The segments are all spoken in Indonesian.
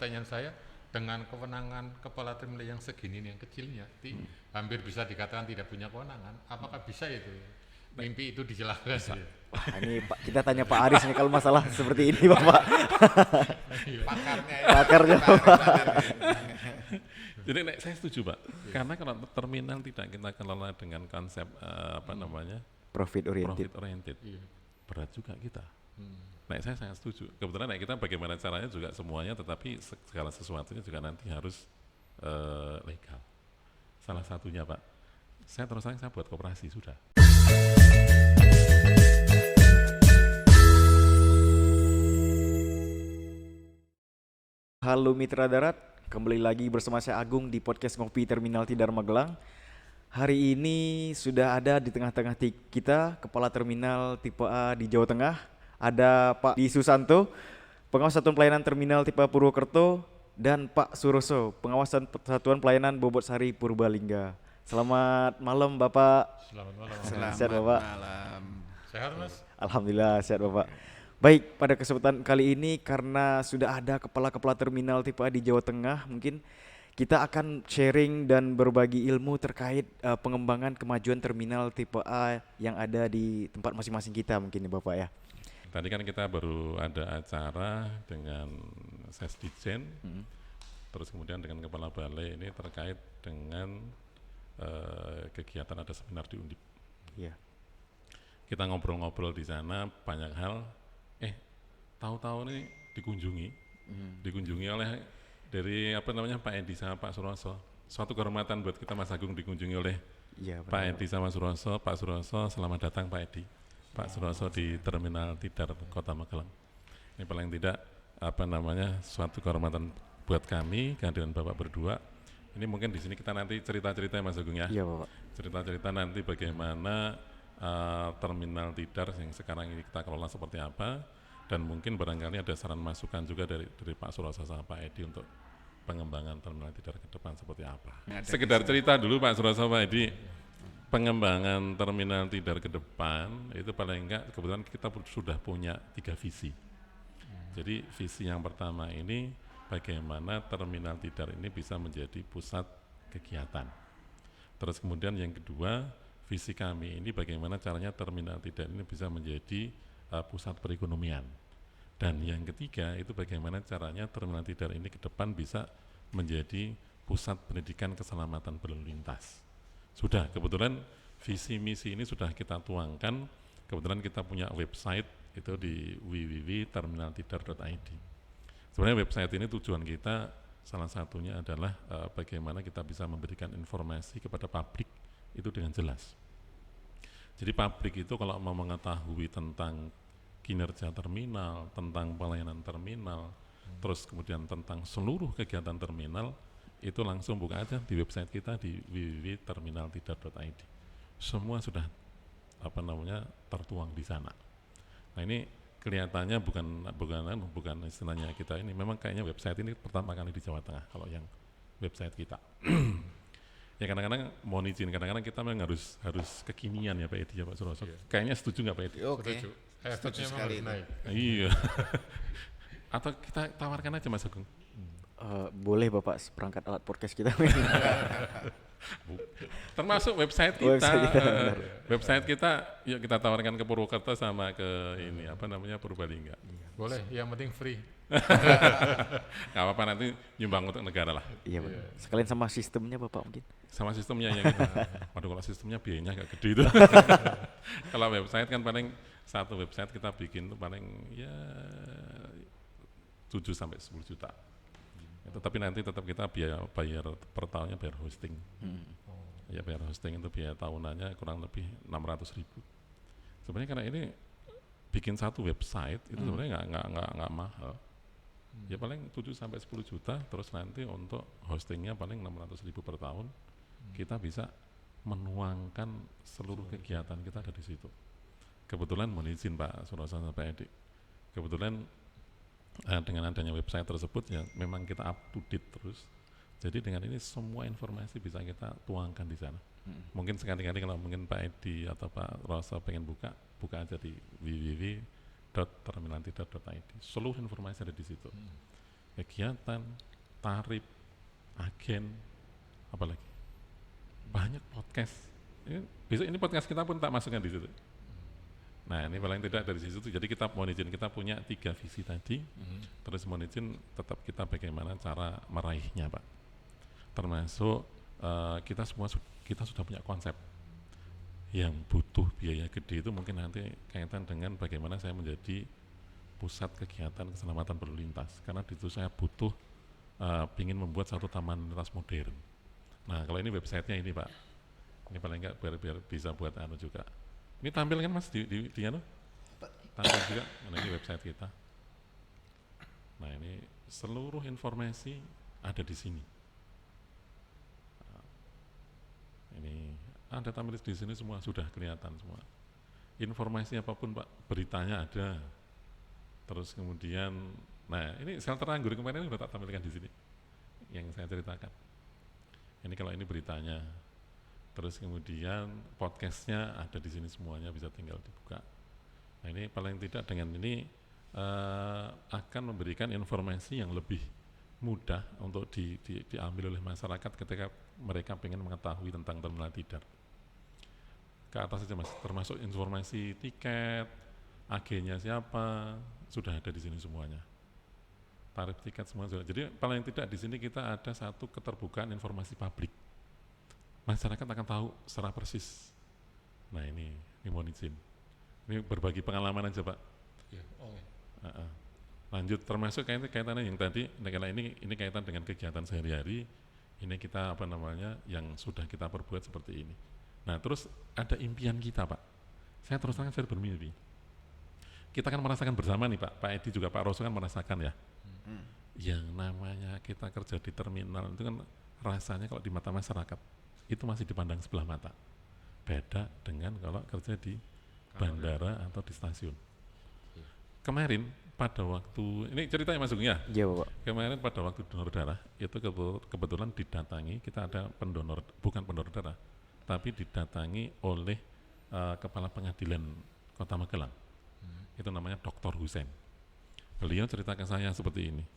pertanyaan saya, dengan kewenangan kepala terminal yang segini nih, yang kecilnya, hampir bisa dikatakan tidak punya kewenangan. Apakah bisa itu? Mimpi itu dijelaskan. Bisa. Wah, ini Pak, kita tanya Pak Aris nih kalau masalah seperti ini, Bapak. Pakarnya ya. Pakarnya, Bapak. Jadi saya setuju Pak, karena kalau terminal tidak kita kelola dengan konsep Profit oriented. berat juga kita. Saya sangat setuju. Kebetulan kita bagaimana caranya juga semuanya, tetapi segala sesuatunya juga nanti harus legal. Salah satunya Pak, saya terus terang saya buat koperasi sudah. Halo Mitra Darat, kembali lagi bersama saya Agung di podcast Ngopi Terminal Tidar Magelang. Hari ini sudah ada di tengah-tengah kita Kepala Terminal Tipe A di Jawa Tengah. Ada Pak Di Susanto, Pengawas Satuan Pelayanan Terminal Tipe Purwokerto, dan Pak Suroso, Pengawas Satuan Pelayanan Bobotsari Purbalingga. Selamat malam Bapak. Selamat malam. Sehat Bapak? Malam. Sehat Mas? Alhamdulillah sehat Bapak. Baik, pada kesempatan kali ini karena sudah ada kepala-kepala terminal tipe A di Jawa Tengah, mungkin kita akan sharing dan berbagi ilmu terkait pengembangan kemajuan terminal tipe A yang ada di tempat masing-masing kita mungkin ya Bapak ya. Tadi kan kita baru ada acara dengan Sesdijen, terus kemudian dengan Kepala Balai ini terkait dengan kegiatan ada seminar di Undip. Iya. Kita ngobrol-ngobrol di sana banyak hal. Tahu-tahu ini dikunjungi oleh dari Pak Edi sama Pak Suroso. Suatu kehormatan buat kita Mas Agung dikunjungi oleh Pak Edi sama Suroso. Pak Suroso, selamat datang Pak Edi. Pak Suroso di Terminal Tidar Kota Magelang. Ini paling tidak suatu kehormatan buat kami kehadiran Bapak berdua. Ini mungkin di sini kita nanti cerita-cerita Mas Agung ya. Iya Bapak. Cerita-cerita nanti bagaimana Terminal Tidar yang sekarang ini kita kelola seperti apa, dan mungkin barangkali ada saran masukan juga dari Pak Suroso sama Pak Edi untuk pengembangan Terminal Tidar ke depan seperti apa. Sekedar cerita dulu Pak Suroso, Pak Edi, pengembangan Terminal Tidar ke depan itu paling enggak kebetulan kita sudah punya 3 visi. Jadi visi yang pertama ini bagaimana Terminal Tidar ini bisa menjadi pusat kegiatan. Terus kemudian yang kedua, visi kami ini bagaimana caranya Terminal Tidar ini bisa menjadi pusat perekonomian. Dan yang ketiga itu bagaimana caranya Terminal Tidar ini ke depan bisa menjadi pusat pendidikan keselamatan berlalu lintas. Sudah, kebetulan visi misi ini sudah kita tuangkan. Kebetulan kita punya website itu di www.terminaltidar.id. Sebenarnya website ini tujuan kita salah satunya adalah bagaimana kita bisa memberikan informasi kepada publik itu dengan jelas. Jadi publik itu kalau mau mengetahui tentang kinerja terminal, tentang pelayanan terminal, terus kemudian tentang seluruh kegiatan terminal, itu langsung buka aja di website kita di www.terminaltidar.id. Semua sudah tertuang di sana. Nah ini kelihatannya bukan istilahnya kita ini, memang kayaknya website ini pertama kali di Jawa Tengah kalau yang website kita. Ya kadang-kadang mohon izin, kadang-kadang kita memang harus kekinian ya Pak Edi ya Pak Suroso. Iya. Kayaknya setuju nggak Pak Edi? Oke. Setuju sekali. Iya. Atau kita tawarkan aja Mas Agung. Boleh Bapak seperangkat alat podcast kita. Termasuk website kita. Website kita yuk kita tawarkan ke Purwokerto sama ke ini Purbalingga. Boleh, yang penting free. Nggak apa-apa, nanti nyumbang untuk negara lah. Iya Bapak. Sekalian sama sistemnya Bapak mungkin. Sama sistemnya yang kita. Waduh kalau sistemnya biayanya agak gede itu. Kalau website kan paling satu website kita bikin itu paling ya 7 sampai 10 juta. Tetapi nanti tetap kita bayar per tahunnya bayar hosting. Ya bayar hosting itu biaya tahunannya kurang lebih 600.000. Sebenarnya karena ini bikin satu website itu sebenarnya nggak mahal. Ya paling 7 sampai 10 juta, terus nanti untuk hostingnya paling 600.000 per tahun. Kita bisa menuangkan seluruh kegiatan kita ada di situ. Kebetulan mohon izin Pak Suroso dan Pak Edi. Kebetulan dengan adanya website tersebut ya memang kita up to date terus. Jadi dengan ini semua informasi bisa kita tuangkan di sana. Mungkin sekali-kali kalau mungkin Pak Edi atau Pak Rosa pengen buka aja di www.terminaltidar.id. Seluruh informasi ada di situ. kegiatan, tarif, agen, apalagi banyak podcast. Besok ini podcast kita pun tak masukkan di situ. Nah ini paling tidak dari situ. Jadi kita mohon izin, kita punya 3 visi tadi. Terus mohon izin tetap kita bagaimana cara meraihnya Pak. Termasuk kita sudah punya konsep. Yang butuh biaya gede itu mungkin nanti kaitan dengan bagaimana saya menjadi pusat kegiatan keselamatan berlalu lintas. Karena di situ saya butuh ingin membuat satu taman lintas modern. Nah kalau ini websitenya ini Pak. Ini paling enggak biar bisa buat anu juga. Ini tampil kan Mas di anu? Tampil juga, nah ini website kita. Nah ini seluruh informasi ada di sini. Nah, ini ada tampil di sini semua, sudah kelihatan semua. Informasi apapun Pak, beritanya ada. Terus kemudian, nah ini sel teranggur kemarin sudah tak tampilkan di sini, yang saya ceritakan. Ini kalau ini beritanya. Terus kemudian podcastnya ada di sini semuanya, bisa tinggal dibuka. Nah ini paling tidak dengan ini akan memberikan informasi yang lebih mudah untuk diambil oleh masyarakat ketika mereka ingin mengetahui tentang terminal tidar. Ke atas saja Mas, termasuk informasi tiket, agennya siapa, sudah ada di sini semuanya. Tarif tiket semua sudah. Jadi paling tidak di sini kita ada satu keterbukaan informasi publik. Masyarakat akan tahu secara persis. Nah ini mohon izin. Ini berbagi pengalaman aja Pak. Ya, Lanjut termasuk kaitannya yang tadi, kalau ini kaitan dengan kegiatan sehari-hari. Ini kita apa namanya yang sudah kita perbuat seperti ini. Nah terus ada impian kita Pak. Saya terus terang saya bermimpi. Kita kan merasakan bersama nih Pak Edi juga Pak Roso kan merasakan ya. Yang namanya kita kerja di terminal itu kan rasanya kalau di mata masyarakat itu masih dipandang sebelah mata. Beda dengan kalau kerja di bandara atau di stasiun. Kemarin pada waktu, ini ceritanya masuk ya? Iya Bapak. Kemarin pada waktu donor darah, itu kebetulan didatangi, kita ada pendonor, bukan pendonor darah, tapi didatangi oleh Kepala Pengadilan Kota Magelang. Itu namanya Dr. Husein. Beliau cerita ke saya seperti ini.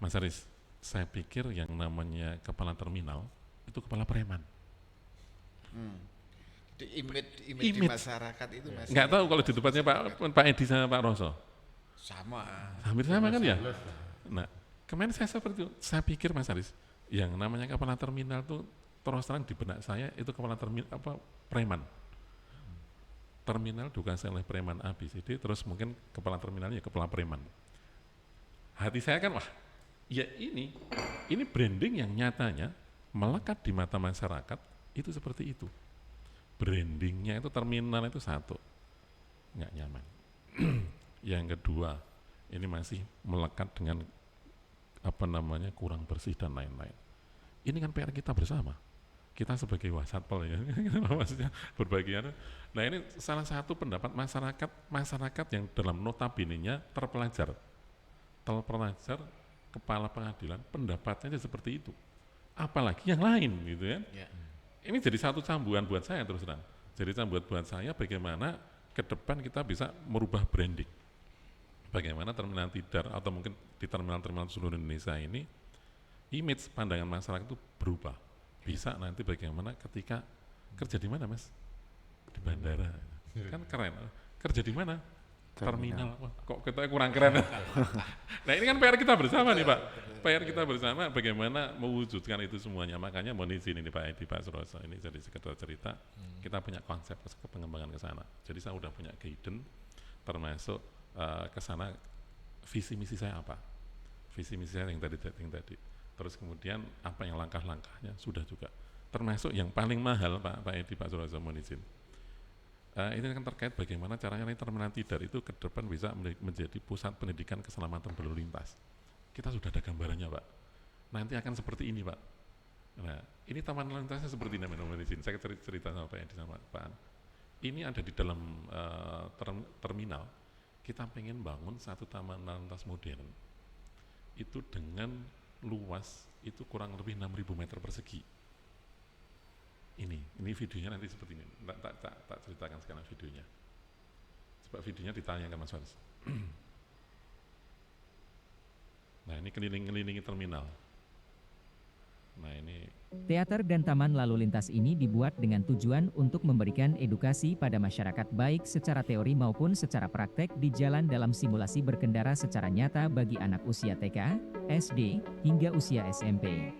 Mas Aris, saya pikir yang namanya kepala terminal, itu kepala preman. Image di Image. masyarakat itu masih Nggak tahu kalau di tempatnya Pak Edi sama Pak Roso. sama. Hampir sama kan ya? Nah, kemarin saya seperti itu, saya pikir Mas Aris, yang namanya kepala terminal itu terus terang di benak saya itu kepala terminal preman. Terminal dikuasai oleh preman ABCD, terus mungkin kepala terminalnya kepala preman. Hati saya kan wah, ya ini branding yang nyatanya melekat di mata masyarakat itu seperti itu. Brandingnya itu terminal itu satu, nggak nyaman. Yang kedua, ini masih melekat dengan apa namanya kurang bersih dan lain-lain. Ini kan PR kita bersama. Kita sebagai wasatpol ya, maksudnya berbagian. Nah ini salah satu pendapat masyarakat yang dalam notabene-nya terpelajar kepala pengadilan pendapatnya seperti itu. Apalagi yang lain gitu kan. Ya. Ini jadi satu cambuan buat saya terus terang. Jadi cambuan buat saya bagaimana ke depan kita bisa merubah branding. Bagaimana terminal tidar atau mungkin di terminal-terminal seluruh Indonesia ini image pandangan masyarakat itu berubah. Bisa nanti bagaimana ketika kerja di mana Mas? Di bandara. Kan keren. Kerja di mana? Terminal. Wah, kok kita kurang keren. Nah ini kan PR kita bersama nih Pak. PR kita bersama bagaimana mewujudkan itu semuanya. Makanya mohon izin ini Pak Edi, Pak Suroso, ini jadi sekedar cerita. Kita punya konsep pengembangan ke sana. Jadi saya udah punya guidance termasuk ke sana visi misi saya apa. Visi misi saya yang tadi. Terus kemudian apa yang langkah-langkahnya sudah juga. Termasuk yang paling mahal Pak Edi, Pak Suroso, mohon izin. Ini kan terkait bagaimana caranya terminal tidar itu ke depan bisa menjadi pusat pendidikan keselamatan berlalu lintas. Kita sudah ada gambarannya Pak. Nanti akan seperti ini Pak. Nah, ini taman lalu lintasnya seperti ini mohon izin. Saya cerita sama Pak Edi sama Pak An. Ini ada di dalam terminal. Kita pengen bangun satu taman lalu lintas modern. Itu dengan luas itu kurang lebih 6.000 meter persegi. Ini videonya nanti seperti ini. Tak ceritakan sekarang videonya. Coba videonya ditayangkan Mas Faris. Nah ini keliling-kelilingi terminal. Nah ini Teater dan taman lalu lintas ini dibuat dengan tujuan untuk memberikan edukasi pada masyarakat baik secara teori maupun secara praktek di jalan dalam simulasi berkendara secara nyata bagi anak usia TK, SD, hingga usia SMP.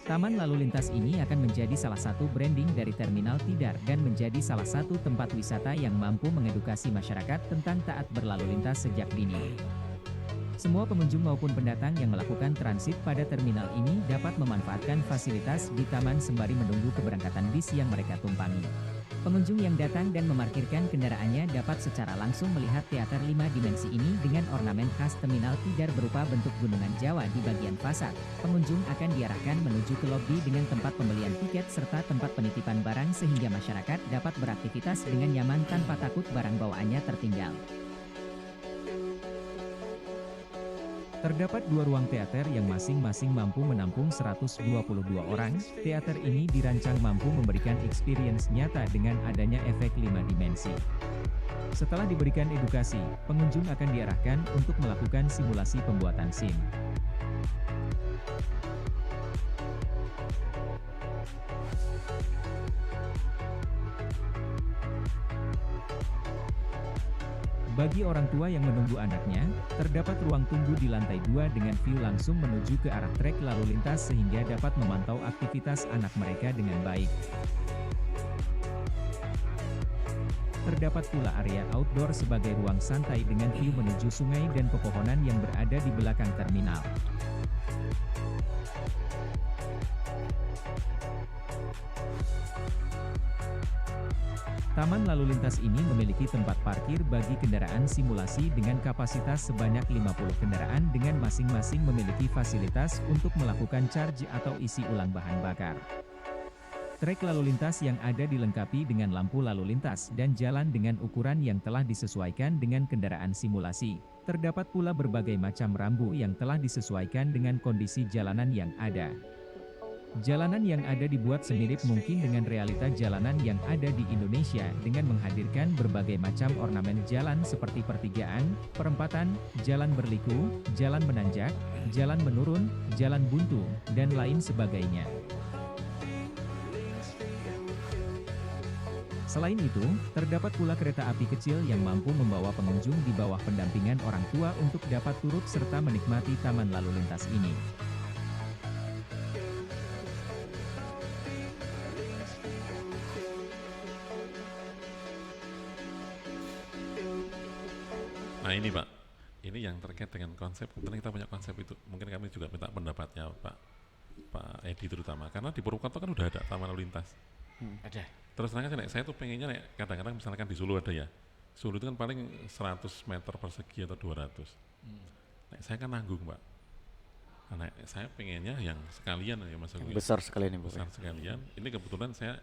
Taman lalu lintas ini akan menjadi salah satu branding dari Terminal Tidar dan menjadi salah satu tempat wisata yang mampu mengedukasi masyarakat tentang taat berlalu lintas sejak dini. Semua pengunjung maupun pendatang yang melakukan transit pada terminal ini dapat memanfaatkan fasilitas di taman sembari menunggu keberangkatan bis yang mereka tumpangi. Pengunjung yang datang dan memarkirkan kendaraannya dapat secara langsung melihat teater 5 dimensi ini dengan ornamen khas Terminal Tidar berupa bentuk gunungan Jawa di bagian fasad. Pengunjung akan diarahkan menuju ke lobi dengan tempat pembelian tiket serta tempat penitipan barang sehingga masyarakat dapat beraktivitas dengan nyaman tanpa takut barang bawaannya tertinggal. Terdapat 2 ruang teater yang masing-masing mampu menampung 122 orang. Teater ini dirancang mampu memberikan experience nyata dengan adanya efek 5 dimensi. Setelah diberikan edukasi, pengunjung akan diarahkan untuk melakukan simulasi pembuatan scene. Bagi orang tua yang menunggu anaknya, terdapat ruang tunggu di lantai 2 dengan view langsung menuju ke arah trek lalu lintas sehingga dapat memantau aktivitas anak mereka dengan baik. Terdapat pula area outdoor sebagai ruang santai dengan view menuju sungai dan pepohonan yang berada di belakang terminal. Taman lalu lintas ini memiliki tempat parkir bagi kendaraan simulasi dengan kapasitas sebanyak 50 kendaraan dengan masing-masing memiliki fasilitas untuk melakukan charge atau isi ulang bahan bakar. Trek lalu lintas yang ada dilengkapi dengan lampu lalu lintas dan jalan dengan ukuran yang telah disesuaikan dengan kendaraan simulasi. Terdapat pula berbagai macam rambu yang telah disesuaikan dengan kondisi jalanan yang ada. Jalanan yang ada dibuat semirip mungkin dengan realita jalanan yang ada di Indonesia dengan menghadirkan berbagai macam ornamen jalan seperti pertigaan, perempatan, jalan berliku, jalan menanjak, jalan menurun, jalan buntu, dan lain sebagainya. Selain itu, terdapat pula kereta api kecil yang mampu membawa pengunjung di bawah pendampingan orang tua untuk dapat turut serta menikmati taman lalu lintas ini. Nah ini Pak, ini yang terkait dengan konsep, kebetulan kita punya konsep itu, mungkin kami juga minta pendapatnya Pak Edi terutama, karena di Purwokerto kan udah ada taman lalu lintas. Ada. Terus terang aja, saya tuh pengennya kadang-kadang misalkan di Solo ada ya, Solo itu kan paling 100 meter persegi atau 200. Saya kan nanggung Pak, nah, saya pengennya yang sekalian ya Mas Agus. Besar sekalian ini, Besar sekalian, ini kebetulan saya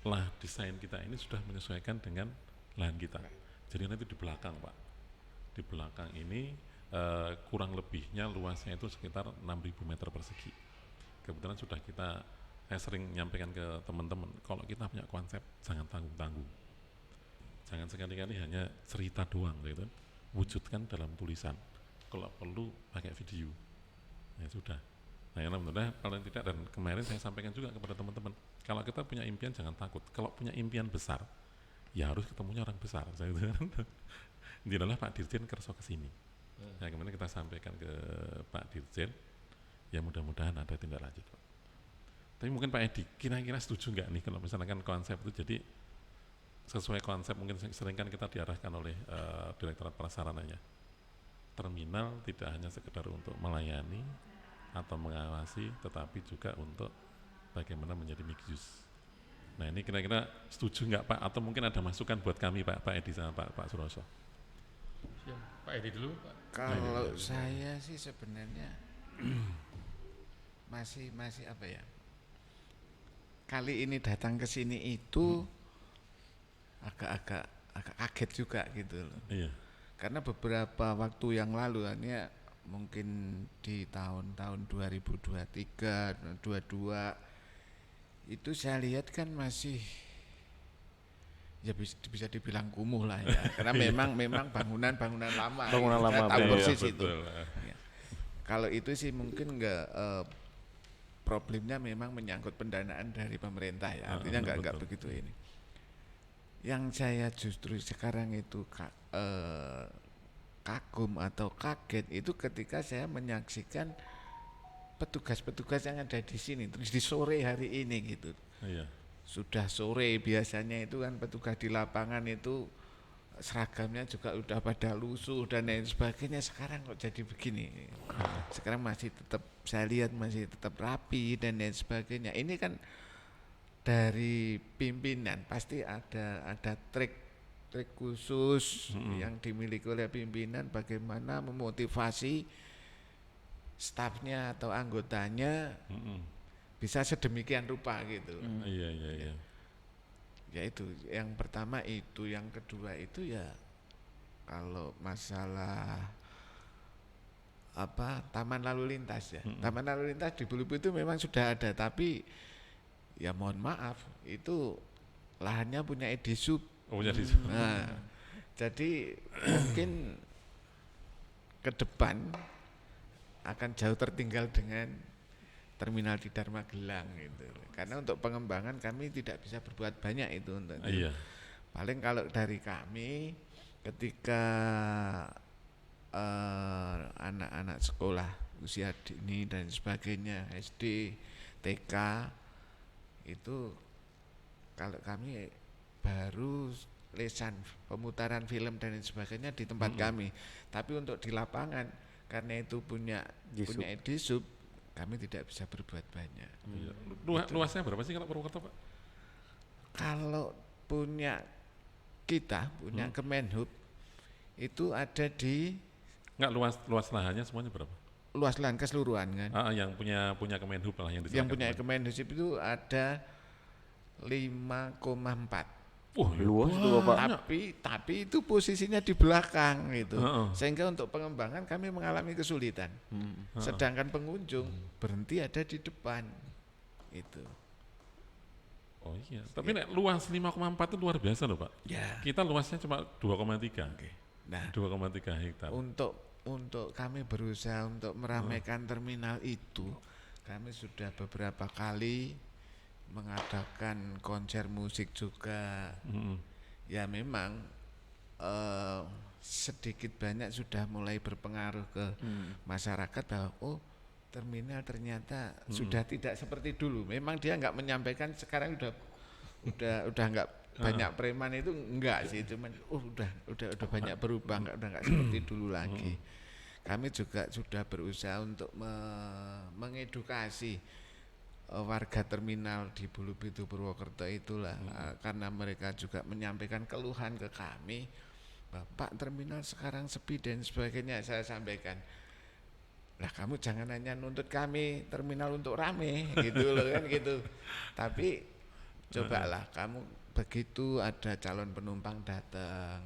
lah desain kita ini sudah menyesuaikan dengan lahan kita, jadi nanti di belakang Pak. Di belakang ini kurang lebihnya luasnya itu sekitar 6.000 meter persegi. Kebetulan sudah saya sering nyampaikan ke teman-teman, kalau kita punya konsep jangan tanggung-tanggung, jangan sekali-kali hanya cerita doang gitu, wujudkan dalam tulisan, kalau perlu pakai video, ya sudah. Nah alhamdulillah paling tidak, dan kemarin saya sampaikan juga kepada teman-teman, kalau kita punya impian jangan takut, kalau punya impian besar ya harus ketemunya orang besar. Saya gitu kan. Ini adalah Pak Dirjen kerso kesini. Nah kemudian kita sampaikan ke Pak Dirjen, ya mudah-mudahan ada tindak lanjut Pak. Tapi mungkin Pak Edi, kira-kira setuju nggak nih kalau misalkan konsep itu jadi sesuai konsep, mungkin sering kan kita diarahkan oleh Direktorat Prasarananya. Terminal tidak hanya sekedar untuk melayani atau mengawasi, tetapi juga untuk bagaimana menjadi mixed use. Nah ini kira-kira setuju nggak Pak? Atau mungkin ada masukan buat kami Pak Edi sama Pak Suroso? Pak Edi dulu Pak. Kalau saya sih sebenarnya masih apa ya? Kali ini datang ke sini itu agak kaget juga gitu loh. Iya. Karena beberapa waktu yang lalu hanya mungkin di tahun-tahun 2023, 2022 itu saya lihat kan masih ya bisa dibilang kumuh lah ya, karena memang bangunan lama. Bangunan lama, tahu betul, persis itu. betul. Ya. kalau itu sih mungkin enggak problemnya memang menyangkut pendanaan dari pemerintah ya, artinya enggak begitu ini. Yang saya justru sekarang itu kagum atau kaget itu ketika saya menyaksikan petugas-petugas yang ada di sini terus di sore hari ini gitu. Iya. Sudah sore biasanya itu kan petugas di lapangan itu seragamnya juga udah pada lusuh dan lain sebagainya, sekarang kok jadi begini. Sekarang masih tetap saya lihat masih tetap rapi dan lain sebagainya. Ini kan dari pimpinan pasti ada trik khusus yang dimiliki oleh pimpinan bagaimana memotivasi stafnya atau anggotanya bisa sedemikian rupa gitu. Iya. Ya itu yang pertama itu, yang kedua itu ya kalau masalah taman lalu lintas ya. Taman lalu lintas di Bulubu itu memang sudah ada, tapi ya mohon maaf itu lahannya punya Edisub. Nah, jadi mungkin ke depan akan jauh tertinggal dengan terminal Tidar Magelang gitu. Karena untuk pengembangan kami tidak bisa berbuat banyak itu untuk itu. Iya. Paling kalau dari kami ketika anak-anak sekolah usia dini dan sebagainya SD, TK itu kalau kami baru lesan pemutaran film dan sebagainya di tempat kami. Tapi untuk di lapangan karena itu punya Edisub, kami tidak bisa berbuat banyak. Iya. Luasnya berapa sih kalau Purwokerto, Pak? Kalau punya Kemenhub itu ada di Enggak, luas lahannya semuanya berapa? luas lahan keseluruhan kan. Yang punya Kemenhub lah yang Yang punya Kemenhub itu ada 5,4. Luas tuh Bapak. Tapi itu posisinya di belakang gitu. Sehingga untuk pengembangan kami mengalami kesulitan. Sedangkan pengunjung berhenti ada di depan. Itu. Oh iya, tapi nek luas 5,4 itu luar biasa loh Pak. Ya. Kita luasnya cuma 2,3. Nah, 2,3 hektar. Untuk kami berusaha untuk meramaikan terminal itu, kami sudah beberapa kali mengadakan konser musik juga. Ya memang sedikit banyak sudah mulai berpengaruh ke masyarakat bahwa terminal ternyata sudah tidak seperti dulu. Memang dia nggak menyampaikan sekarang udah nggak banyak preman itu enggak sih, cuman udah banyak berubah, udah nggak seperti dulu lagi. Kami juga sudah berusaha untuk mengedukasi warga terminal di Bulubitu Purwokerto itulah, karena mereka juga menyampaikan keluhan ke kami, Bapak terminal sekarang sepi dan sebagainya. Saya sampaikan, lah kamu jangan hanya nuntut kami terminal untuk rame gitu loh kan gitu, tapi cobalah kamu begitu ada calon penumpang datang,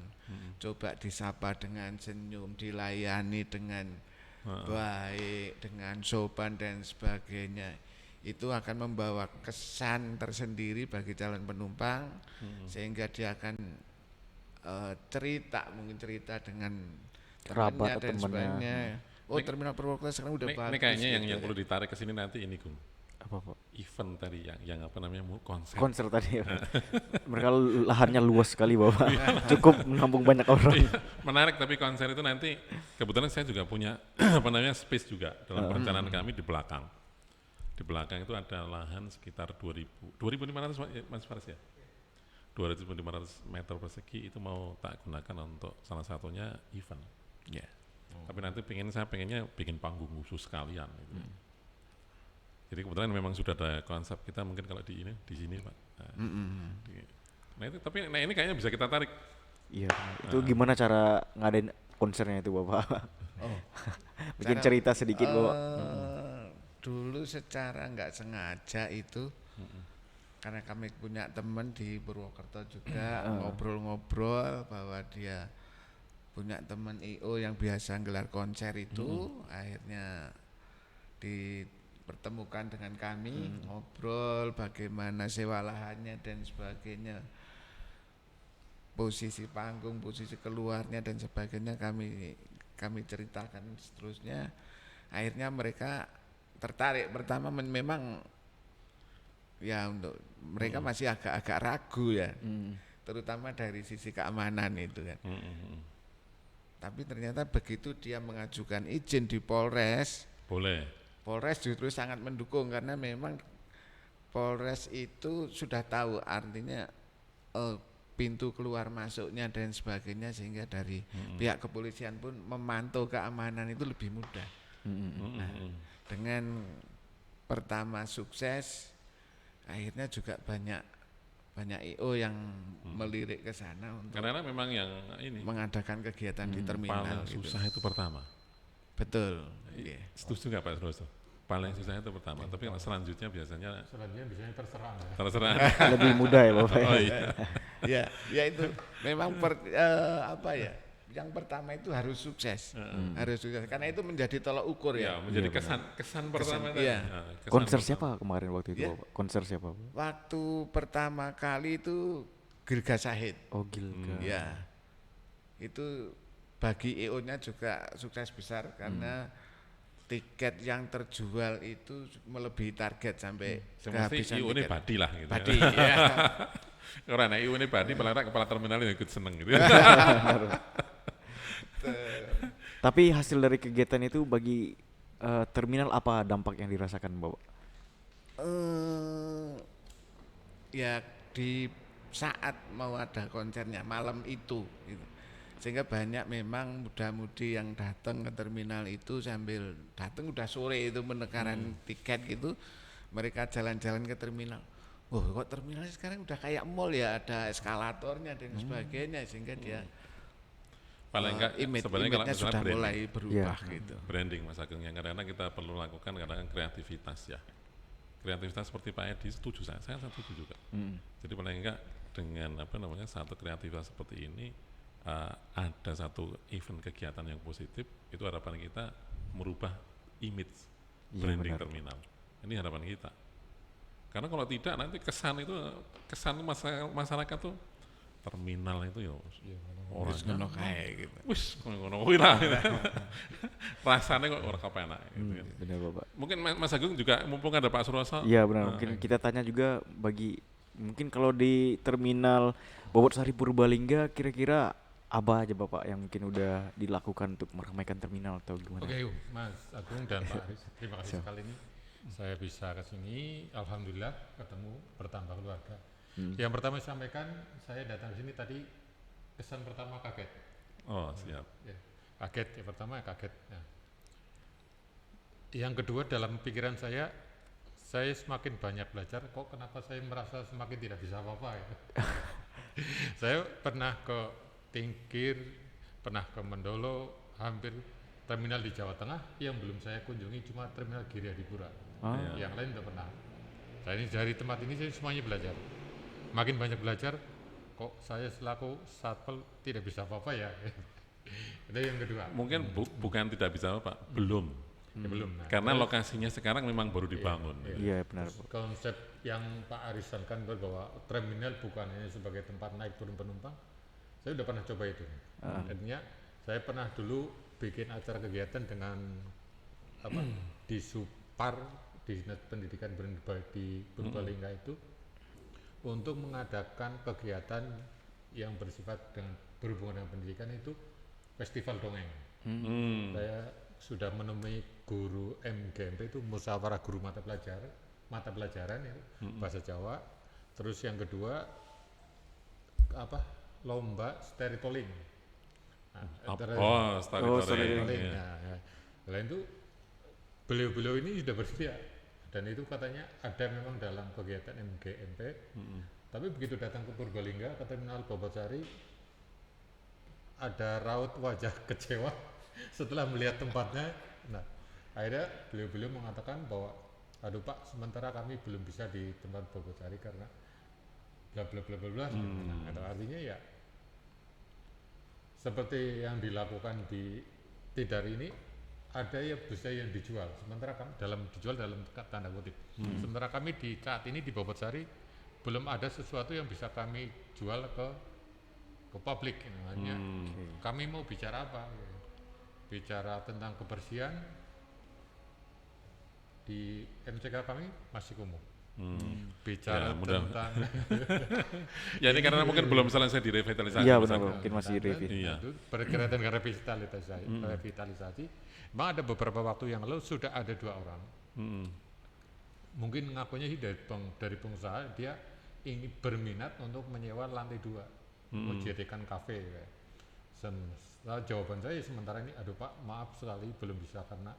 coba disapa dengan senyum, dilayani dengan baik, dengan sopan dan sebagainya. Itu akan membawa kesan tersendiri bagi calon penumpang, sehingga dia akan cerita dengan temannya dan sebagainya. Oh, terminal Purwokerto sekarang udah bagus. Ini kayaknya gitu yang perlu ditarik ke sini nanti ini, Gung. Apa Pak? Event tadi yang apa namanya, konser. Konser tadi ya. Mereka lahannya luas sekali Bapak. Cukup menampung banyak orang. Menarik, tapi konser itu nanti kebetulan saya juga punya apa namanya space juga dalam perencanaan kami di belakang. Di belakang itu ada lahan sekitar 2.500 Mas Faris ya. 2.500 meter persegi itu mau tak gunakan untuk salah satunya event. Ya. Tapi nanti saya pengennya bikin panggung khusus sekalian gitu. Jadi kebetulan memang sudah ada konsep kita mungkin kalau di sini Pak. Nah itu, tapi ini kayaknya bisa kita tarik. Iya. Itu gimana cara ngadain konsernya itu Bapak? Bikin cerita sedikit Bapak. Dulu secara nggak sengaja itu, karena kami punya teman di Purwokerto juga, ngobrol-ngobrol bahwa dia punya teman IO yang biasa gelar konser itu, akhirnya dipertemukan dengan kami, ngobrol bagaimana sewa lahannya dan sebagainya, posisi panggung, posisi keluarnya dan sebagainya kami ceritakan seterusnya. akhirnya mereka tertarik. Pertama memang ya untuk mereka masih agak-agak ragu ya, terutama dari sisi keamanan itu kan. Tapi ternyata begitu dia mengajukan izin di Polres, Polres justru sangat mendukung karena memang Polres itu sudah tahu artinya pintu keluar masuknya dan sebagainya, sehingga dari pihak kepolisian pun memantau keamanan itu lebih mudah. Nah, dengan pertama sukses, akhirnya juga banyak IO yang melirik ke sana untuk Karena memang yang ini mengadakan kegiatan di terminal. paling gitu. susah itu pertama. Betul. Iya. Setuju nggak Pak Suroso? Paling susah itu pertama, tapi kalau selanjutnya biasanya Selanjutnya terserah ya. terserah. Lebih mudah ya Bapak. Oh iya. Ya itu memang apa ya? Yang pertama itu harus sukses, harus sukses. Karena itu menjadi tolak ukur Ya, ya. menjadi kesan pertama tadi. iya. Nah, kesan Konser pertama. siapa kemarin waktu itu Ya. Bapak? Konser siapa Bapak? Waktu pertama kali itu Gilga Syahid. Oh Gilga. Ya, itu bagi EO-nya juga sukses besar karena tiket yang terjual itu melebihi target sampai Yang mesti kehabisan IU ini tiket. badi lah gitu. Badi, ya. Karena IU ini badi, paling nggak kepala terminal yang ikut seneng gitu. Tapi hasil dari kegiatan itu bagi terminal apa dampak yang dirasakan Bapak? Ya di saat mau ada konsernya malam itu gitu. Sehingga banyak memang muda-mudi yang datang ke terminal itu sambil datang udah sore itu menekan tiket gitu, mereka jalan-jalan ke terminal. Wah, kok terminal sekarang udah kayak mall ya, ada eskalatornya dan sebagainya, sehingga dia Paling enggak sebenarnya kalau image-nya misalnya sudah branding, mulai berubah gitu. branding Mas Agung, yang kadang-kadang kita perlu lakukan kadang-kadang kreativitas ya. Kreativitas seperti Pak Edi, setuju saya setuju juga. Jadi paling enggak dengan satu kreativitas seperti ini, ada satu event kegiatan yang positif, itu harapan kita merubah image branding terminal. Ini harapan kita. Karena kalau tidak nanti kesan masyarakat tuh terminal itu ya Wis ngono kae gitu. wis ngono kuwi lah. Rasanya kok ora kepenak gitu kan. Benar Bapak. Mungkin Mas Agung juga mumpung ada Pak Suroso. Iya benar. Mungkin kita tanya juga mungkin kalau di terminal Bobotsari Purbalingga kira-kira apa aja Bapak yang mungkin udah dilakukan untuk meramaikan terminal atau gimana? Oke, Mas Agung dan Pak Aris, terima kasih sekali ini saya bisa ke sini, alhamdulillah ketemu bertambah keluarga. Yang pertama saya sampaikan, saya datang ke sini tadi kesan pertama kaget. Oh, siap. Ya, kaget, yang pertama kaget. Ya. Yang kedua dalam pikiran saya semakin banyak belajar, kok kenapa saya merasa semakin tidak bisa apa-apa ya. Saya pernah ke Tingkir, pernah ke Mendolo, hampir terminal di Jawa Tengah, yang belum saya kunjungi cuma terminal Giri Adipura. Yang lain tidak pernah. Saya ini dari tempat ini saya semuanya belajar. Makin banyak belajar, kok saya selaku satpol tidak bisa apa-apa ya. Itu yang kedua. Mungkin bukan tidak bisa Pak, belum. Ya, belum. Nah, Karena lokasinya sekarang memang baru dibangun. Iya benar Pak. konsep yang Pak Aris sampaikan bahwa terminal bukan hanya sebagai tempat naik turun penumpang, saya sudah pernah coba itu. Artinya saya pernah dulu bikin acara kegiatan dengan di Supar, di Dinas Pendidikan di Purbalingga itu, untuk mengadakan kegiatan yang bersifat dengan berhubungan dengan pendidikan, itu festival dongeng. Saya sudah menemui guru MGMP itu musyawarah guru mata pelajaran itu bahasa Jawa. Terus yang kedua lomba storytelling. Storytelling. Selain itu beliau-beliau ini sudah bersedia, dan itu katanya ada memang dalam kegiatan MGMP. Tapi begitu datang ke Purbalingga, ke terminal Bobotsari, ada raut wajah kecewa setelah melihat tempatnya. Nah, akhirnya beliau-beliau mengatakan bahwa aduh Pak, sementara kami belum bisa di tempat Bobotsari karena bla bla bla bla bla. Nah, artinya ya seperti yang dilakukan di Tidar ini, ada yang bisa yang dijual, sementara kami dijual dalam tanda kutip. Sementara kami di saat ini di Bobotsari belum ada sesuatu yang bisa kami jual ke publik. Hanya kami mau bicara apa? Bicara tentang kebersihan, di MCK kami masih kumuh. Ya, Bicara mudah- tentang Ya ini karena mungkin belum selesai direvitalisasi. Iya Mas benar, Agung. mungkin masih revit. Iya. itu berkaitan dengan revitalisasi. Memang ada beberapa waktu yang lalu sudah ada 2 orang. Mm-mm. Mungkin ngakunya sih dari pengusaha dia ingin berminat untuk menyewa lantai 2, menjadikan kafe. Jawaban saya sementara ini, aduh Pak, maaf sekali belum bisa karena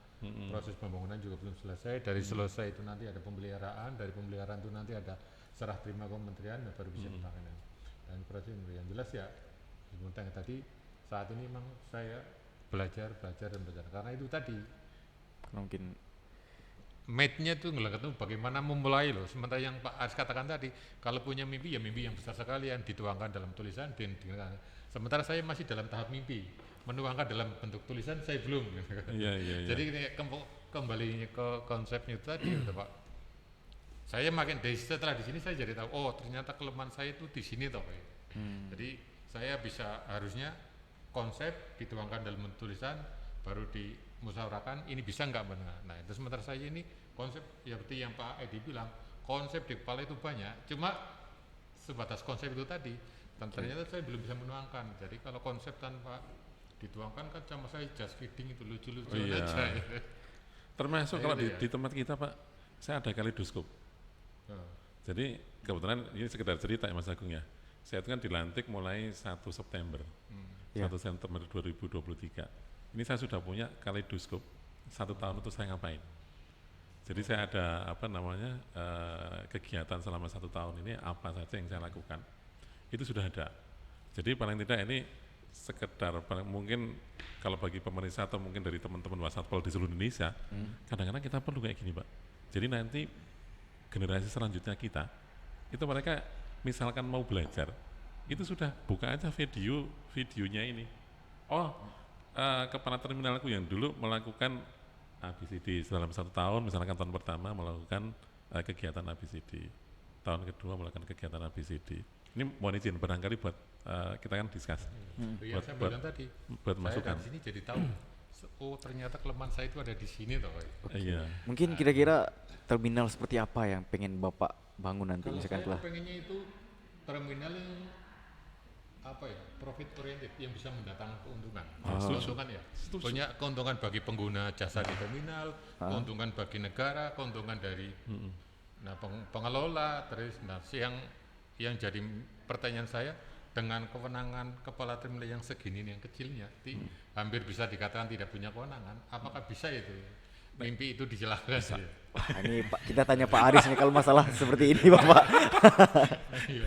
proses pembangunan juga belum selesai. Dari selesai itu nanti ada pemeliharaan, dari pemeliharaan itu nanti ada serah terima kementerian, baru bisa ditangani. Dan proses yang jelas ya, seperti yang tadi, saat ini memang saya belajar dan belajar. Karena itu tadi, Mungkin mate-nya itu nggak ketemu bagaimana memulai loh. Sementara yang Pak Aris katakan tadi, kalau punya mimpi ya mimpi yang besar sekali yang dituangkan dalam tulisan. Sementara saya masih dalam tahap mimpi, menuangkan dalam bentuk tulisan saya belum. Iya. Jadi ini kembali ke konsepnya itu tadi, Pak. Saya makin setelah di sini saya jadi tahu, oh ternyata kelemahan saya itu di sini toh. Jadi saya bisa harusnya konsep dituangkan dalam bentuk tulisan, baru dimusyawarahkan ini bisa nggak benar. Nah itu sementara saya ini konsep ya seperti yang Pak Edi bilang, konsep di kepala itu banyak, cuma sebatas konsep itu tadi. Dan ternyata saya belum bisa menuangkan. Jadi kalau konsep tanpa dituangkan kan sama saya just kidding itu lucu-lucu Iya. aja. Termasuk Nah, kalau itu ya. di tempat kita Pak, saya ada kaleidoskop. Jadi kebetulan ini sekedar cerita ya Mas Agung ya. Saya itu kan dilantik mulai 1 September. 1 September 2023. Ini saya sudah punya kaleidoskop. 1 tahun itu saya ngapain? Jadi saya ada kegiatan selama 1 tahun ini apa saja yang saya lakukan. Itu sudah ada. Jadi paling tidak ini sekedar mungkin kalau bagi pemerintah atau mungkin dari teman-teman Wasatpol di seluruh Indonesia, kadang-kadang kita perlu kayak gini Pak. Jadi nanti generasi selanjutnya kita, itu mereka misalkan mau belajar, itu sudah buka aja videonya ini. Oh, kepala terminalku yang dulu melakukan ABCD dalam 1 tahun, misalkan tahun pertama melakukan kegiatan ABCD, tahun kedua melakukan kegiatan ABCD. Ini mohon izin barangkali buat kita kan diskus. Yang saya bilang tadi, buat saya masukan. dari sini jadi tahu, oh ternyata kelemahan saya itu ada di sini toh. Iya. mungkin kira-kira terminal seperti apa yang pengen Bapak bangun nanti Kalau misalkan saya telah pengennya itu terminal yang profit oriented yang bisa mendatangkan keuntungan. Keuntungan ya. Punya keuntungan bagi pengguna jasa di terminal, keuntungan bagi negara, keuntungan dari pengelola, terus yang jadi pertanyaan saya dengan kewenangan kepala terminal yang segini yang kecilnya, hampir bisa dikatakan tidak punya kewenangan. Apakah bisa itu? Mimpi itu dijelaskan. Wah, ini Pak, kita tanya Pak Aris nih kalau masalah seperti ini Bapak.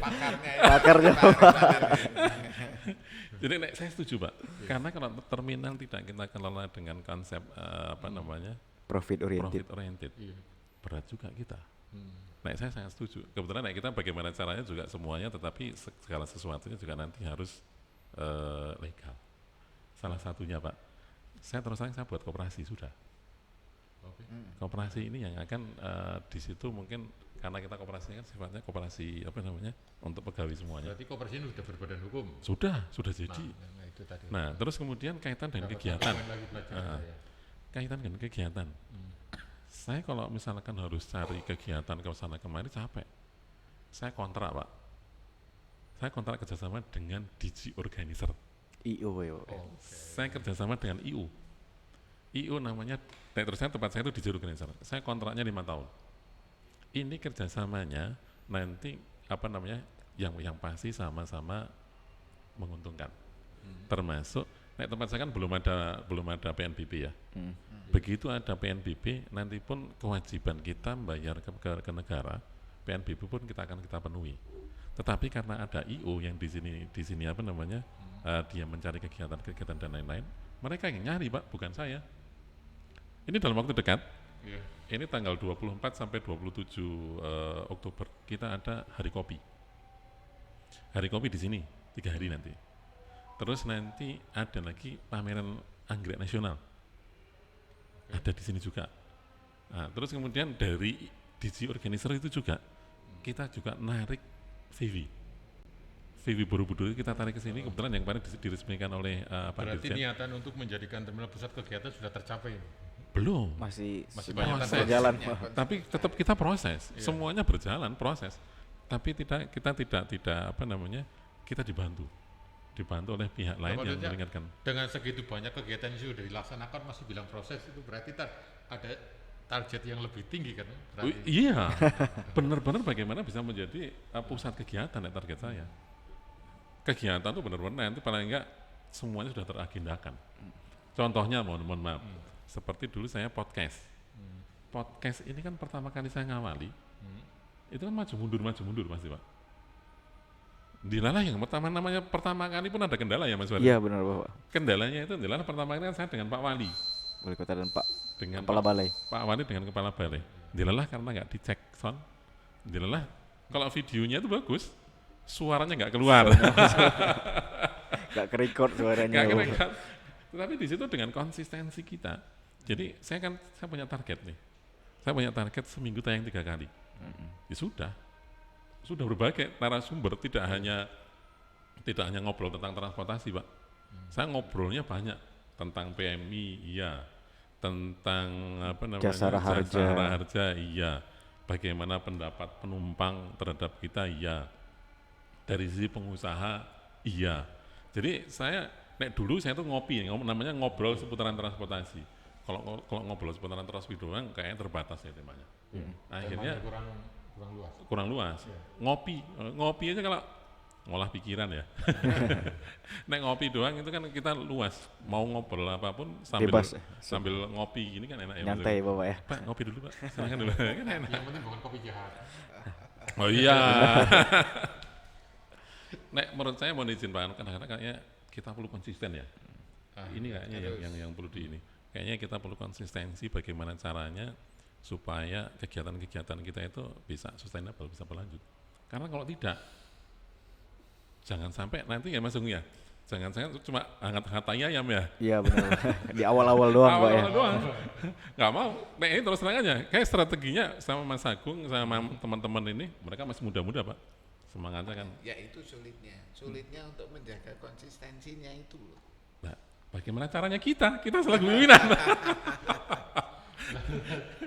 Pakarnya ya. Pakarnya Bapak. Jadi saya setuju Pak, karena kalau terminal tidak kita kelola dengan konsep Profit oriented. profit oriented, berat juga kita. Saya sangat setuju. Kebetulan kita bagaimana caranya juga semuanya, tetapi segala sesuatunya juga nanti harus legal. Salah satunya Pak, saya terus terang saya buat koperasi sudah. Koperasi ini yang akan di situ mungkin karena kita koperasi kan sifatnya koperasi untuk pegawai semuanya. Berarti koperasi ini sudah berbadan hukum. Sudah jadi. Nah, itu tadi. Nah, terus kemudian kaitan dengan kegiatan. Kaitan dengan kegiatan. Saya kalau misalkan harus cari kegiatan ke sana kemari capek. Saya kontrak Pak. Saya kontrak kerjasama dengan DG Organizer. IO ya. Saya kerjasama dengan IU. IU namanya, terusnya tempat saya itu DG Organizer. Saya kontraknya 5 tahun. Ini kerjasamanya nanti yang pasti sama-sama menguntungkan. Termasuk tempat saya kan belum ada PNBP ya. Begitu ada PNBP, nanti pun kewajiban kita membayar ke negara, PNBP pun kita penuhi. Tetapi karena ada IO yang di sini dia mencari kegiatan dan lain-lain, mereka yang nyari Pak, bukan saya. Ini dalam waktu dekat. Ini tanggal 24 sampai 27 Oktober kita ada hari kopi. Hari kopi di sini 3 hari nanti. Terus nanti ada lagi pameran anggrek nasional. Ada di sini juga. Nah, terus kemudian dari DG Organizer itu juga kita juga narik VW Borobudur kita tarik ke sini. Kebetulan yang kemarin diresmikan oleh Pak Berarti Dirjen. niatan untuk menjadikan terminal pusat kegiatan sudah tercapai. Belum. Masih Masih sudah banyak proses. berjalan. Tapi tetap kita proses. Semuanya berjalan proses. Tapi kita tidak apa namanya? Kita dibantu oleh pihak lain yang Maksudnya, mengingatkan. dengan segitu banyak kegiatan yang sudah dilaksanakan masih bilang proses, itu berarti ada target yang lebih tinggi kan? Oh, Berarti. iya, benar-benar bagaimana bisa menjadi pusat kegiatan ya target saya. Kegiatan itu benar-benar nanti paling enggak semuanya sudah teragendakan. Contohnya mohon maaf, seperti dulu saya podcast. Podcast ini kan pertama kali saya ngawali, itu kan maju mundur pasti Pak. Dilalah yang pertama kali pun ada kendala ya Mas Wali. Iya benar Bapak. Kendalanya itu dilalah pertama kali kan saya dengan Pak Wali. Wali Kota dan Pak Dengan Kepala Balai. Pak Wali dengan Kepala Balai. Dilelah karena nggak dicek sound. Dilelah kalau videonya itu bagus, suaranya nggak keluar. Gak ke-record suaranya. Nggak Bapak. kerekam. Tetapi di situ dengan konsistensi kita. Jadi saya punya target nih. Saya punya target seminggu tayang 3 kali. Ya sudah berbagai narasumber, tidak hanya ngobrol tentang transportasi Pak. Saya ngobrolnya banyak tentang PMI, iya, tentang apa namanya Jasara harja, iya, bagaimana pendapat penumpang terhadap kita, iya, dari sisi pengusaha, iya. Jadi saya dulu saya tuh namanya ngobrol seputaran transportasi. Kalau ngobrol seputaran transportasi doang kayaknya terbatas ya temanya. Akhirnya Temanya kurang luas. kurang luas. Ngopi aja kalau ngolah pikiran ya. Nek ngopi doang itu kan kita luas. Mau ngobrol apapun Bebas. sambil ngopi gini kan enak ya. Nyantai Bapak ya. Pak ngopi dulu Pak. Silakan dulu. Kan enak. Yang penting bukan kopi jahat. Oh iya. Nek menurut saya mohon izin Pak, kadang-kadang kayaknya kita perlu konsisten ya. Ini kayaknya yang perlu ini. Kayaknya kita perlu konsistensi bagaimana caranya supaya kegiatan-kegiatan kita itu bisa sustainable, bisa berlanjut. Karena kalau tidak, jangan sampai nanti ya Mas Ungu ya, jangan cuma hangat-hangat ayam ya. Iya benar. Di awal-awal doang Pak ya. Awal doang. Nggak mau. Nah ini terus terang aja. Kayak strateginya sama Mas Agung, sama teman-teman ini, mereka masih muda-muda Pak. Semangatnya kan. Ya itu sulitnya untuk menjaga konsistensinya itu loh. Nah, bagaimana caranya kita selalu pimpinan.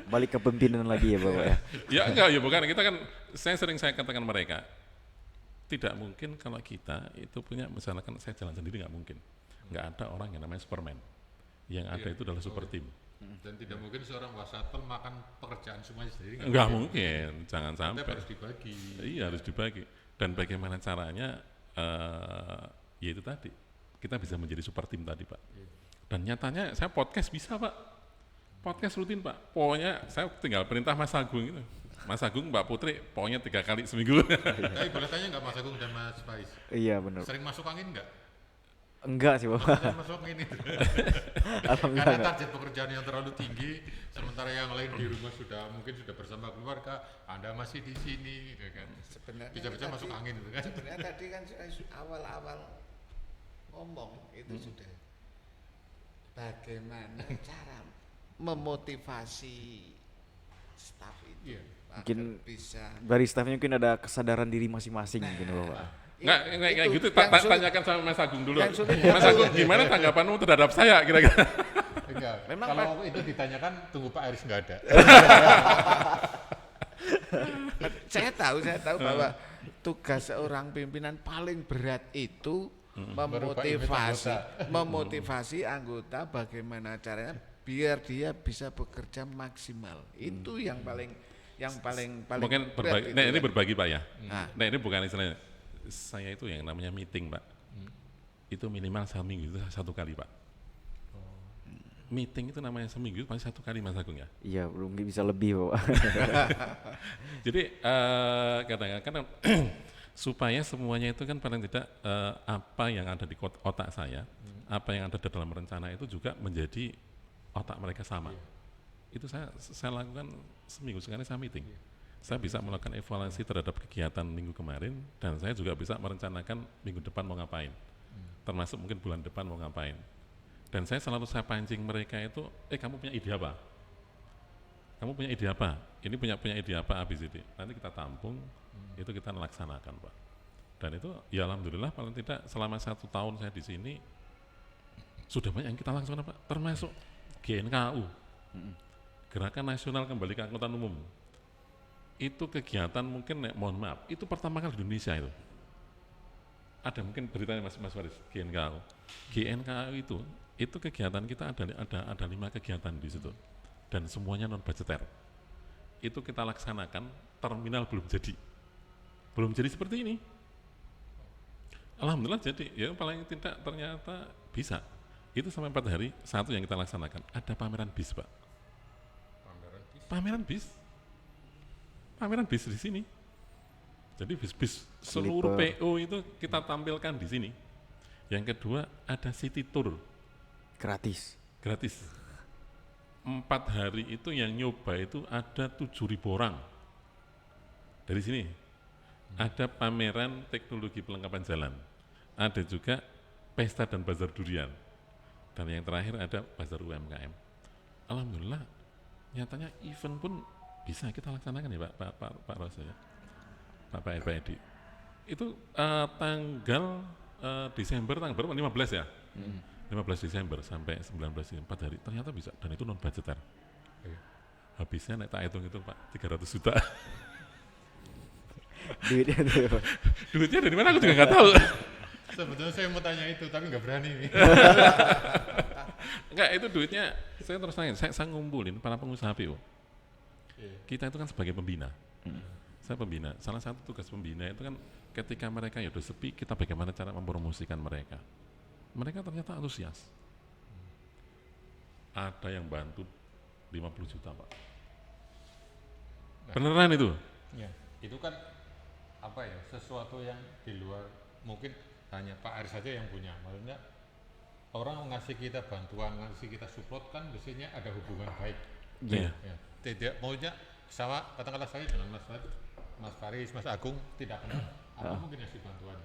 Balik ke pimpinan lagi ya Bapak ya. Ya enggak, ya bukan. Kita kan, saya katakan mereka, tidak mungkin kalau kita itu punya, misalkan saya jalan sendiri nggak mungkin. Nggak ada orang yang namanya Superman. Yang ada itu adalah super team. Dan tidak mungkin seorang wasatel makan pekerjaan semuanya sendiri. Nggak mungkin, jangan sampai. Harus dibagi. Iya harus dibagi. Dan bagaimana caranya, ya itu tadi, kita bisa menjadi super team tadi Pak. Dan nyatanya saya podcast bisa Pak. Podcast rutin Pak. Pokoknya saya tinggal perintah Mas Agung itu. Mas Agung, Mbak Putri, pokoknya 3 kali seminggu. Tapi boleh tanya nggak Mas Agung dan Mas Faiz? Iya benar. Sering masuk angin nggak? Enggak sih Bapak. Sering masuk angin itu. Alhamdulillah Karena enggak. target pekerjaan yang terlalu tinggi, sementara yang lain di rumah mungkin sudah bersama keluarga, Anda masih di sini, gitu kan? Sebenarnya Bisa-bisa tadi- masuk angin itu kan? Sebenarnya tadi kan saya awal-awal ngomong itu sudah bagaimana cara memotivasi staf itu Iya. agar Mungkin bisa dari staffnya mungkin ada kesadaran diri masing-masing mungkin Bapak. Nggak kayak itu gitu, yang sulit. tanyakan sama Mas Agung dulu. Yang sulit. Mas Agung, gimana tanggapanmu terhadap saya kira-kira? Enggak. Memang Kalau itu ditanyakan tunggu Pak Aris nggak ada. saya tahu bahwa tugas seorang pimpinan paling berat itu memotivasi anggota bagaimana caranya biar dia bisa bekerja maksimal. Itu yang paling Mungkin berat berbagi, itu ini kan. berbagi Pak ya. Nah. Nah ini bukan istilahnya, saya itu yang namanya meeting Pak. Itu minimal seminggu itu 1 kali Pak. Meeting itu namanya seminggu pasti 1 kali Mas Agung ya. Iya belum bisa lebih Bapak. Jadi kadang-kadang supaya semuanya itu kan paling tidak apa yang ada di otak saya, apa yang ada di dalam rencana itu juga menjadi otak mereka sama. Itu saya lakukan seminggu sekali saya meeting. Saya bisa melakukan evaluasi terhadap kegiatan minggu kemarin dan saya juga bisa merencanakan minggu depan mau ngapain. Termasuk mungkin bulan depan mau ngapain. Dan saya pancing mereka itu, kamu punya ide apa? Kamu punya ide apa? Ini punya ide apa habis itu? Nanti kita tampung, itu kita laksanakan Pak. Dan itu ya alhamdulillah paling tidak selama 1 tahun saya di sini sudah banyak yang kita laksanakan Pak. Termasuk GNKU. Gerakan nasional kembali ke angkutan umum. Itu kegiatan mungkin, mohon maaf, itu pertama kali di Indonesia itu. Ada mungkin beritanya Mas Faris, GNKU. GNKU itu kegiatan kita ada 5 kegiatan di situ. Dan semuanya non budgeter. Itu kita laksanakan, terminal belum jadi. Belum jadi seperti ini. Alhamdulillah jadi, ya paling tidak ternyata bisa. Itu sampai 4 hari, satu yang kita laksanakan, ada pameran bis, Pak. Pameran bis di sini. Jadi bis seluruh PO itu kita tampilkan di sini. Yang kedua ada city tour Gratis. 4 hari itu yang nyoba itu ada 7.000 orang. Dari sini ada pameran teknologi pelengkapan jalan. Ada juga pesta dan bazar durian. Dan yang terakhir ada bazar UMKM. Alhamdulillah nyatanya event pun bisa kita laksanakan ya Pak Rosa ya. Pak Edi. Itu tanggal Desember tanggal berapa? 15 ya? 15 Desember sampai 19 4 hari ternyata bisa, dan itu non budgeter. Habisnya tak hitung itu Pak 300 juta. Duitnya dari mana aku juga nggak tahu. Sebetulnya saya mau tanya itu tapi nggak berani nih. Enggak, itu duitnya saya terus tanya, saya ngumpulin para pengusaha PO. Kita itu kan sebagai pembina. Saya pembina. Salah satu tugas pembina itu kan ketika mereka ya udah sepi, kita bagaimana cara mempromosikan mereka. Mereka ternyata antusias. Ada yang bantu 50 juta Pak. Beneran itu? Ya, itu kan apa ya, sesuatu yang di luar mungkin hanya Pak Aris saja yang punya. Maksudnya orang ngasih kita bantuan, ngasih kita support kan biasanya ada hubungan baik. Iya. Ya, tidak maunya sama katakanlah saya dengan Mas Faris, Mas Agung tidak kenal, apa mungkin ngasih bantuan.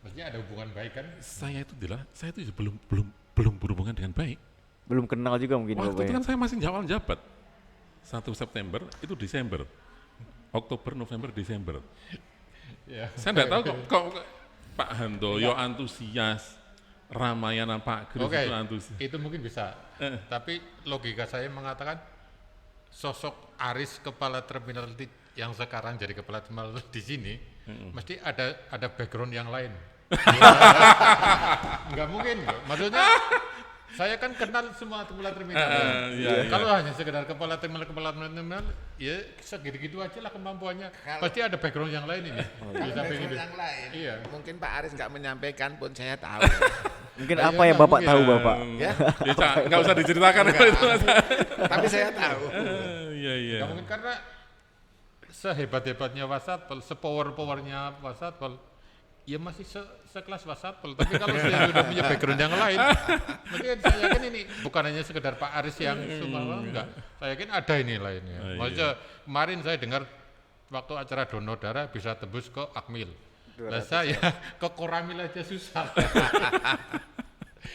Maksudnya ada hubungan baik kan? Saya itu belum berhubungan dengan baik. Belum kenal juga mungkin Waktu itu Bapaknya. kan saya masih jalan jabat. 1 September itu Desember. Oktober, November, Desember. Ya. Saya enggak tahu kok Pak Handoyo antusias, Ramayana Pak Gris Oke, itu antusias. itu mungkin bisa. Tapi logika saya mengatakan sosok Aris kepala terminal yang sekarang jadi kepala terminal di sini mesti ada background yang lain. Enggak mungkin, maksudnya saya kan kenal semua kepala terminal. Kalau hanya sekedar kepala terminal, ya segitu-gitu aja lah kemampuannya. Pasti ada background yang lain ini. Kalau background yang lain, Iya. mungkin Pak Aris nggak menyampaikan pun saya tahu. Mungkin apa yang Bapak tahu Bapak? Ya, Enggak usah diceritakan itu. tapi saya tahu. Iya. Nggak mungkin karena sehebat-hebatnya Wasatpol, sepower-powernya Wasatpol, ya masih sekelas Wasatpol. Tapi kalau saya sudah punya background yang lain, mungkin saya yakin ini bukan hanya sekedar Pak Aris yang semua, enggak. Saya yakin ada ini lainnya. Maksudnya kemarin saya dengar waktu acara donor darah bisa tembus ke Akmil. Lah saya ke Koramil aja susah.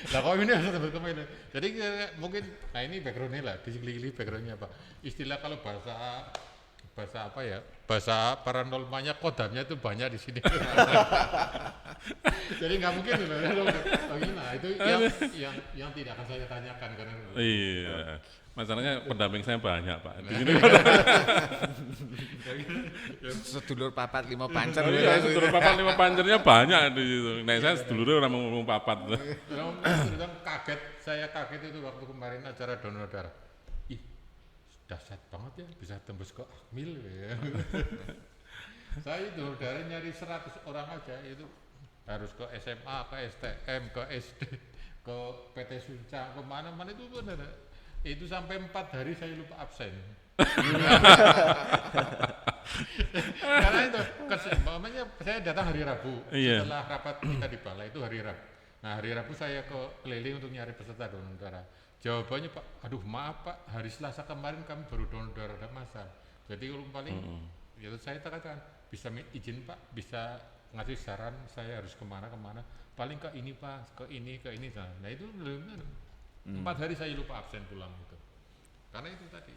Lah kok ini harus tembus ke Akmil. Jadi mungkin, nah ini backgroundnya lah, di backgroundnya apa? Istilah kalau bahasa apa ya, bahasa paranormalnya kodamnya itu banyak di sini. Jadi nggak mungkin nah itu yang tidak akan saya tanyakan karena Iya. Masalahnya pendamping saya banyak Pak. Di sini Sedulur papat 5 pancer. iya, sedulur papat 5 pancernya banyak di situ. Nah, saya sedulurnya orang ngomong papat. saya kaget itu waktu kemarin acara donor darah. Ih, dahsyat banget ya, bisa tembus ke Akmil ya. Saya donor darah nyari 100 orang aja itu harus ke SMA, ke STM, ke SD, ke PT Suncang, kemana-mana itu benar. Itu sampai 4 hari saya lupa absen. Karena itu, namanya saya datang hari Rabu, setelah rapat kita di balai itu hari Rabu. Nah hari Rabu saya keliling untuk nyari peserta donor darah. Jawabannya Pak, aduh maaf Pak, hari Selasa kemarin kami baru donor darah masal. Jadi kalau paling, ya saya katakan bisa izin Pak, bisa ngasih saran saya harus kemana, paling ke ini Pak, ke ini. Nah itu belum. 4 hari saya lupa absen pulang itu. Karena itu tadi.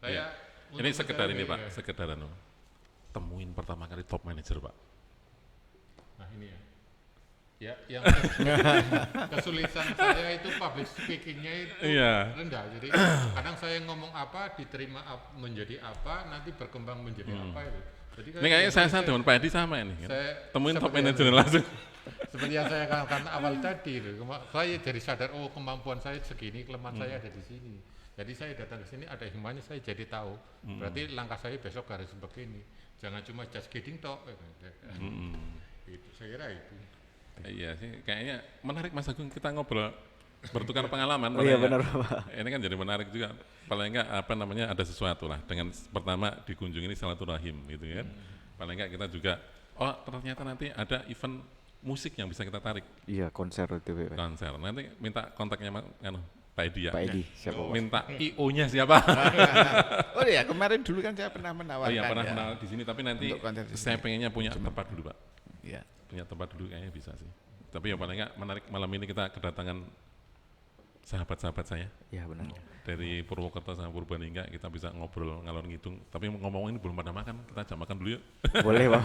Saya ini sekedar ini Pak, sekedar temuin pertama kali top manager Pak. Nah ini ya. Ya, yang kesulitan saya itu public speakingnya itu Iya. rendah. Jadi kadang saya ngomong apa diterima menjadi apa, nanti berkembang menjadi apa itu. Jadi Ini kayaknya saya dengan Pak Edi sama ini. Kan? Saya Temuin top seperti manager langsung. seperti yang saya katakan awal tadi, saya jadi sadar kemampuan saya segini, kelemahan saya ada di sini. Jadi saya datang ke sini ada hikmahnya, saya jadi tahu. Berarti langkah saya besok harus begini. Jangan cuma just kidding toh. Itu saya kira itu. Iya sih, kayaknya menarik Mas Agung kita ngobrol bertukar pengalaman. Oh iya paling benar enggak. Pak. Ini kan jadi menarik juga. Paling enggak ada sesuatu lah dengan pertama dikunjungi ini silaturahim gitu kan. Paling enggak kita juga ternyata nanti ada event musik yang bisa kita tarik Iya konser itu Pak. konser. Nanti minta kontaknya Pak Edi ya. Pak Edi siapa Pak? Minta IO-nya siapa? Oh iya, kemarin dulu kan saya pernah menawarkan. Oh iya pernah ya. kenal di sini tapi nanti Untuk konser di saya sini. pengennya punya tempat dulu Pak. Iya. Punya tempat dulu kayaknya bisa sih. Tapi yang paling enggak menarik malam ini kita kedatangan sahabat-sahabat saya Iya benar. dari Purwokerto sama Purbalingga, kita bisa ngobrol ngalor ngidung. Tapi ngomong ini belum pada makan, kita ajak makan dulu yuk. Boleh Pak.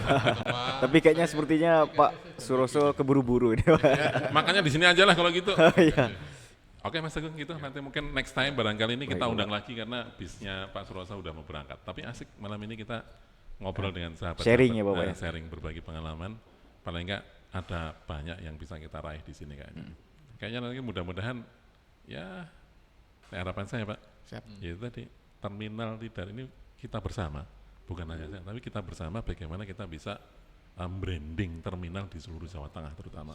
Tapi kayaknya sepertinya Pak Suroso keburu-buru ini Pak. Makanya di sini aja lah kalau gitu. Iya. Oke Mas Agung gitu, nanti mungkin next time barangkali ini kita undang lagi karena bisnya Pak Suroso udah mau berangkat. Tapi asik malam ini kita ngobrol dengan sahabat. Sharing ya, Bapak ya? Sharing berbagi pengalaman. Paling enggak ada banyak yang bisa kita raih di sini kayaknya. Kayaknya nanti mudah-mudahan ya harapan saya Pak. Siap. Yaitu tadi terminal Tidar ini kita bersama, bukan hanya saya, tapi kita bersama bagaimana kita bisa branding terminal di seluruh Jawa Tengah terutama.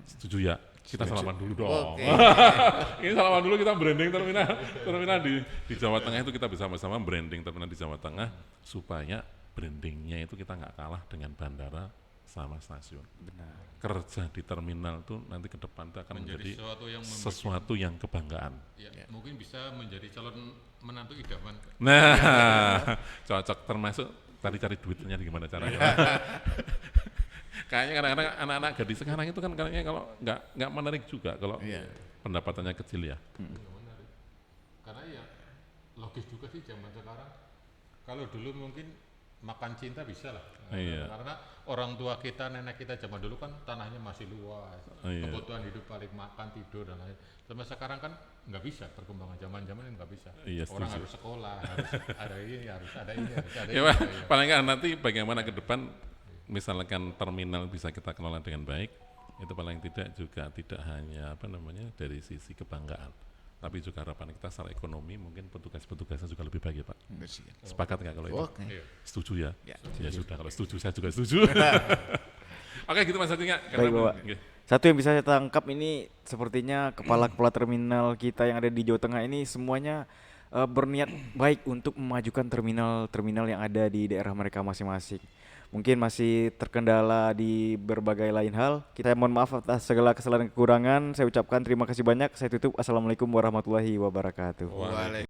Setuju ya? Kita salaman dulu dong. Oke. Ini salaman dulu kita branding terminal di Jawa Tengah itu kita bersama-sama branding terminal di Jawa Tengah supaya brandingnya itu kita nggak kalah dengan bandara sama stasiun. Benar. Kerja di terminal itu nanti ke depan itu akan menjadi sesuatu yang kebanggaan. ya, mungkin bisa menjadi calon menantu idaman. Nah, cocok termasuk tadi cari duitnya gimana caranya. Kayaknya kadang-kadang anak-anak gadis sekarang itu kan kayaknya kalau nggak menarik juga kalau pendapatannya kecil ya. Karena ya logis juga sih zaman sekarang. Kalau dulu mungkin makan cinta bisa lah. Iya. Karena orang tua kita, nenek kita zaman dulu kan tanahnya masih luas. Iya. Kebutuhan hidup paling makan, tidur dan lain. Sama sekarang kan nggak bisa perkembangan zaman-zaman ini nggak bisa. Iya, Orang setuju. harus sekolah, harus ada ini, harus ada ini, harus ada Ya, ini. Pak, paling nggak nanti bagaimana ke depan misalkan terminal bisa kita kelola dengan baik, itu paling tidak juga tidak hanya dari sisi kebanggaan, tapi juga harapan kita secara ekonomi mungkin petugas-petugasnya juga lebih baik ya Pak. Sepakat nggak kalau itu? Oke. Setuju ya? Ya. Ya sudah, kalau setuju saya juga setuju. Oke gitu Mas Agung ya. Baik Bapak. Satu yang bisa saya tangkap ini sepertinya kepala-kepala terminal kita yang ada di Jawa Tengah ini semuanya berniat baik untuk memajukan terminal-terminal yang ada di daerah mereka masing-masing. Mungkin masih terkendala di berbagai lain hal. Kita mohon maaf atas segala kesalahan dan kekurangan. Saya ucapkan terima kasih banyak. Saya tutup. Assalamualaikum warahmatullahi wabarakatuh. Waalaikumsalam.